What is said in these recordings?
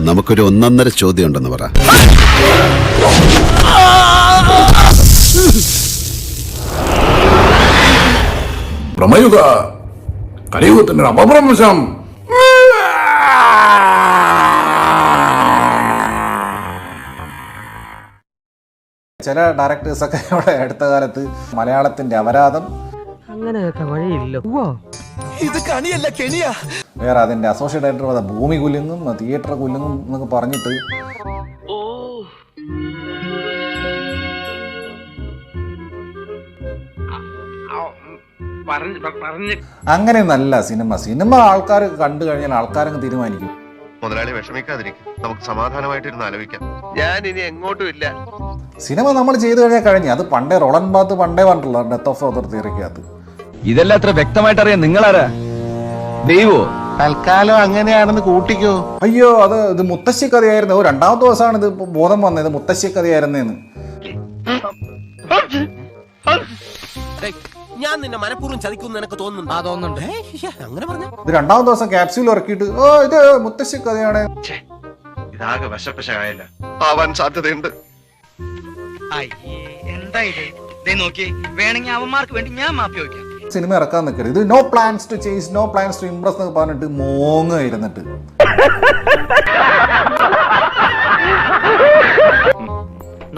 നമുക്കൊരു ഒന്നൊന്നര ചോദ്യം ഉണ്ടെന്ന് പറ. ബ്രഹ്മയുഗ കലിയുഗത്തിന്റെ അപഭ്രംശം. ചില ഡയറക്ടേഴ്സൊക്കെ ഇവിടെ അടുത്ത കാലത്ത് മലയാളത്തിന്റെ അപരാധം അങ്ങനെയൊക്കെ വഴിയില്ല. ഇത് കണിയല്ല കെണിയാ. വേറെ അതിന്റെ അസോസിയേറ്റ് ഡയറക്ടർ ഭൂമി കുലുങ്ങും തിയേറ്റർ കുലുങ്ങും എന്നൊക്കെ പറഞ്ഞിട്ട് അങ്ങനെ നല്ല സിനിമ ആൾക്കാർ കണ്ടു കഴിഞ്ഞാൽ ആൾക്കാരങ്ങ് തീരുമാനിക്കും. മുതലാളി വിഷമിക്കാതിരിക്കും, നമുക്ക് സമാധാനമായിട്ടിരുന്ന് ആലോചിക്കാം. ഞാൻ ഇനി എങ്ങോട്ടും ഇല്ല. സിനിമ നമ്മൾ ചെയ്തു കഴിഞ്ഞാൽ കഴിഞ്ഞു. അത് പണ്ടേ റോളൻ ബാത്ത് പണ്ടേ പറഞ്ഞിട്ടുള്ള ഡെത്ത് ഓഫ് ഓതർ തിയറിക്കകത്ത് ഇതെല്ലാം അത്ര വ്യക്തമായിട്ട് അറിയാം. നിങ്ങളാരാ? ദൈവോ? തൽക്കാലം അങ്ങനെയാണെന്ന് കൂട്ടിക്കോ. അയ്യോ ഇത് മുത്തശ്ശി കഥയായിരുന്നു. രണ്ടാമത്തെ ദിവസമാണ് ഇത് ബോധം വന്നത് മുത്തശ്ശി കഥയായിരുന്നേന്ന്. ഞാൻ നിന്നെ മനഃപൂർവ്വം ചതിക്കുന്നു നിനക്ക് തോന്നുന്നുണ്ട്. അങ്ങനെ പറഞ്ഞ ഇത് രണ്ടാമത്തെ ദിവസം ക്യാപ്സ്യൂൾ ഇറക്കിയിട്ട് ഇത് മുത്തശ്ശി കഥയാണ്. ഇതാകെ വശപ്പശായല്ല, ആവാൻ സാധ്യതയുണ്ട്. എന്താ ഇത്? വേണമെങ്കിൽ അവന്മാർക്ക് വേണ്ടി ഞാൻ മാപ്പി വയ്ക്കാം. സിനിമ ഇറക്കാൻ നിൽക്കരുത്. ഇത് no plans to chase, no plans to impress എന്നൊക്കെ പറഞ്ഞിട്ട് മോങ്ങ ഇരുന്നിട്ട്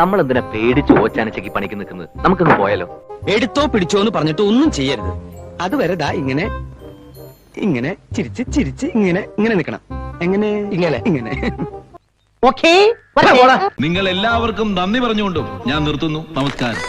നമ്മൾ എന്തിനാ പേടിച്ച് ഓച്ചാനിച്ചേക്ക് പണിക്ക് നിൽക്കുന്നത്? നമുക്കൊന്ന് പോയാലോ? എടുത്തോ പിടിച്ചോ എന്ന് പറഞ്ഞിട്ട് ഒന്നും ചെയ്യരുത്. അതുവരെ ദാ ഇങ്ങനെ ഇങ്ങനെ ചിരിച്ച് ചിരിച്ച് ഇങ്ങനെ ഇങ്ങനെ നിൽക്കണം. എങ്ങനെ? ഇങ്ങനെ ഇങ്ങനെ. നിങ്ങൾ എല്ലാവർക്കും നന്ദി പറഞ്ഞുകൊണ്ടും ഞാൻ നിർത്തുന്നു. നമസ്കാരം.